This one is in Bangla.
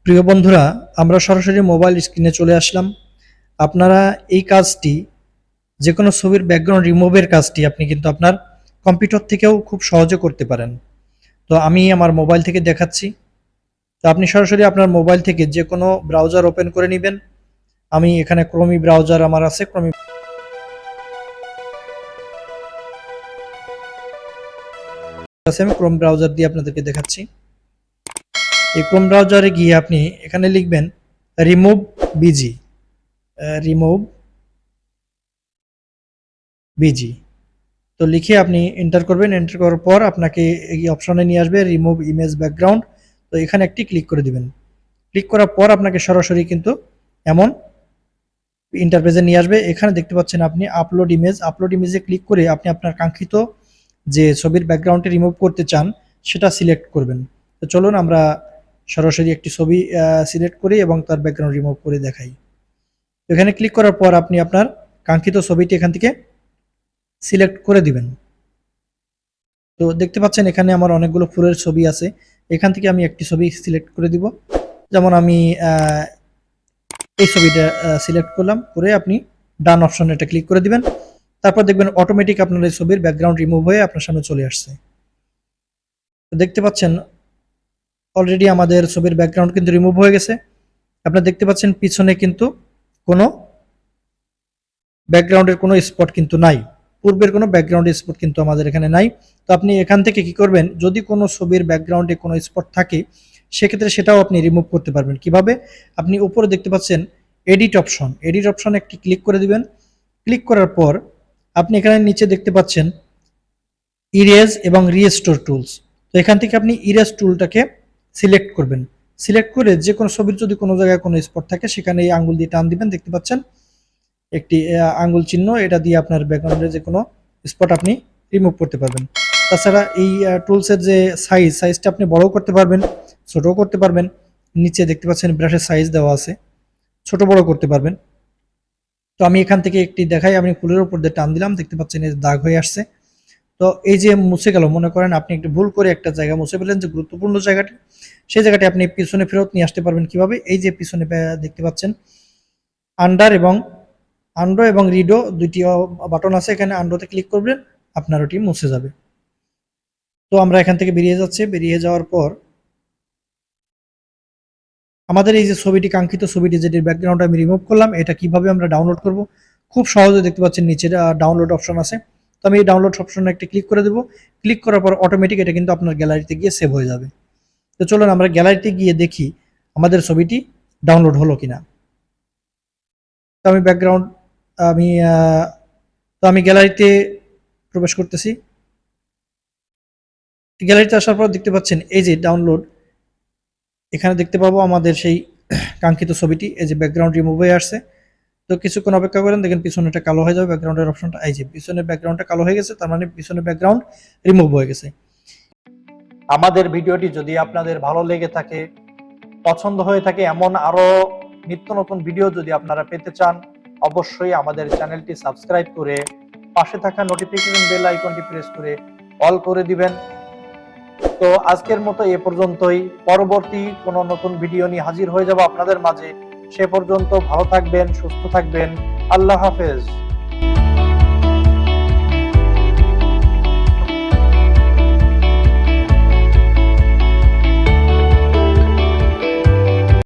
প্রিয় বন্ধুরা, আমরা সরাসরি মোবাইল স্ক্রিনে চলে আসলাম। আপনারা এই কাজটি, যে কোনো ছবির ব্যাকগ্রাউন্ড রিমুভের কাজটি আপনি কিন্তু আপনার কম্পিউটার থেকেও খুব সহজে করতে পারেন। তো আমি আমার মোবাইল থেকে দেখাচ্ছি। তো আপনি সরাসরি আপনার মোবাইল থেকে যে কোনো ব্রাউজার ওপেন করে নেবেন। আমি এখানে ক্রোমি ব্রাউজার আমার আছে, আমি ক্রোম ব্রাউজার দিয়ে আপনাদেরকে দেখাচ্ছি। এই ক্রোম ব্রাউজারে গিয়ে আপনি এখানে লিখবেন রিমুভ বিজি, রিমুভ বিজি। তো লিখে আপনি এন্টার করবেন। এন্টার করার পর আপনাকে এই অপশনে নিয়ে আসবে রিমুভ ইমেজ ব্যাকগ্রাউন্ড। তো এখানে একটি ক্লিক করে দিবেন। ক্লিক করার পর আপনাকে সরাসরি কিন্তু এমন ইন্টারফেসে নিয়ে আসবে। এখানে দেখতে পাচ্ছেন আপনি আপলোড ইমেজে ক্লিক করে আপনি আপনার কাঙ্ক্ষিত যে ছবির ব্যাকগ্রাউন্ডটি রিমুভ করতে চান সেটা সিলেক্ট করবেন। তো চলুন আমরা সরাসরি একটি ছবি সিলেক্ট করি এবং তার ব্যাকগ্রাউন্ড রিমুভ করে দেখাই। এখানে ক্লিক করার পর আপনি আপনার কাঙ্ক্ষিত ছবিটি এখান থেকে সিলেক্ট করে দিবেন। তো দেখতে পাচ্ছেন এখানে আমার অনেকগুলো ফুলের ছবি আছে। এখান থেকে আমি একটি ছবি সিলেক্ট করে দিব। যেমন আমি এই ছবিটা সিলেক্ট করলাম, করে আপনি ডান অপশনে এটা ক্লিক করে দিবেন। তারপর দেখবেন অটোমেটিক আপনার এই ছবির ব্যাকগ্রাউন্ড রিমুভ হয়ে আপনার সামনে চলে আসছে। তো দেখতে পাচ্ছেন অলরেডি আমাদের ছবির ব্যাকগ্রাউন্ড কিন্তু রিমুভ হয়ে গেছে। আপনারা দেখতে পাচ্ছেন পিছনে কিন্তু কোনো ব্যাকগ্রাউন্ডের কোনো স্পট কিন্তু নাই, পূর্বের কোনো ব্যাকগ্রাউন্ড স্পট কিন্তু আমাদের এখানে নাই। তো আপনি এখান থেকে কি করবেন, যদি কোনো ছবির ব্যাকগ্রাউন্ডে কোনো স্পট থাকে সেক্ষেত্রে সেটাও আপনি রিমুভ করতে পারবেন। কিভাবে? আপনি উপরে দেখতে পাচ্ছেন এডিট অপশন একটি ক্লিক করে দিবেন। ক্লিক করার পর আপনি এখানে নিচে দেখতে পাচ্ছেন ইরেজ এবং রিস্টোর টুলস। তো এখান থেকে আপনি ইরেজ টুলটাকে সিলেক্ট করবেন। সিলেক্ট করে যে কোনো ছবির যদি কোনো জায়গায় কোনো স্পট থাকে সেখানে এই আঙ্গুল দিয়ে টান দিবেন। দেখতে পাচ্ছেন একটি আঙ্গুল চিহ্ন, এটা দিয়ে আপনার ব্যাকগ্রাউন্ডের যে কোনো স্পট আপনি রিমুভ করতে পারবেন। তাছাড়া এই টুলসের যে সাইজটা আপনি বড়ও করতে পারবেন, ছোটও করতে পারবেন। নিচে দেখতে পাচ্ছেন ব্রাশের সাইজ দেওয়া আছে, ছোট বড় করতে পারবেন। তো আমি এখান থেকে একটি দেখাই, আমি ফুলের উপর দিয়ে টান দিলাম, দেখতে পাচ্ছেন এই দাগ হয়ে আসছে। তো এই যে মুছে গেল, মনে করেন আপনি একটু ভুল করে একটা জায়গা মুছে ফেলেন, যে গুরুত্বপূর্ণ জায়গাটি, সেই জায়গাটি আপনি পিছনে ফেরত নিয়ে আসতে পারবেন কিভাবে? এই যে পিছনে দেখতে পাচ্ছেন আন্ডো এবং রিডো দুইটি বাটন আছে, এখানে আন্ডোতে ক্লিক করবেন, আপনার ওটি মুছে যাবে। তো আমরা এখান থেকে বেরিয়ে যাচ্ছি। বেরিয়ে যাওয়ার পর আমাদের এই যে ছবিটি, কাঙ্ক্ষিত ছবিটি যেটির ব্যাকগ্রাউন্ড আমি রিমুভ করলাম, এটা কিভাবে আমরা ডাউনলোড করব? খুব সহজে দেখতে পাচ্ছেন নিচে ডাউনলোড অপশন আছে। তো আমি এই ডাউনলোড অপশনে একটি ক্লিক করে দেবো। ক্লিক করার পর অটোমেটিক এটা কিন্তু আপনার গ্যালারিতে গিয়ে সেভ হয়ে যাবে। তো চলুন আমরা গ্যালারিতে গিয়ে দেখি আমাদের ছবিটি ডাউনলোড হলো কিনা। তো আমি আমি আমি গ্যালারিতে প্রবেশ করতেছি। গ্যালারিতে আসার পর দেখতে পাচ্ছেন এই যে ডাউনলোড, এখানে দেখতে পাবো আমাদের সেই কাঙ্ক্ষিত ছবিটি, এই যে ব্যাকগ্রাউন্ড রিমুভ হয়ে আসছে। তো কিছুক্ষণ অপেক্ষা করেন, দেখেন পিছনেটা কালো হয়ে যাবে, ব্যাকগ্রাউন্ডের অপশনটা, এই যে পিছনের ব্যাকগ্রাউন্ডটা কালো হয়ে গেছে, তার মানে পিছনের ব্যাকগ্রাউন্ড রিমুভ হয়ে গেছে। আমাদের ভিডিওটি যদি আপনাদের ভালো লেগে থাকে, পছন্দ হয়ে থাকে, এমন আরো নিত্য নতুন ভিডিও যদি আপনারা পেতে চান, অবশ্যই আমাদের চ্যানেলটি সাবস্ক্রাইব করে পাশে থাকা নোটিফিকেশন বেল আইকনটি প্রেস করে অল করে দিবেন। তো আজকের মতো এ পর্যন্তই। পরবর্তী কোনো নতুন ভিডিও নিয়ে হাজির হয়ে যাব আপনাদের মাঝে। সে পর্যন্ত ভালো থাকবেন, সুস্থ থাকবেন। আল্লাহ হাফেজ।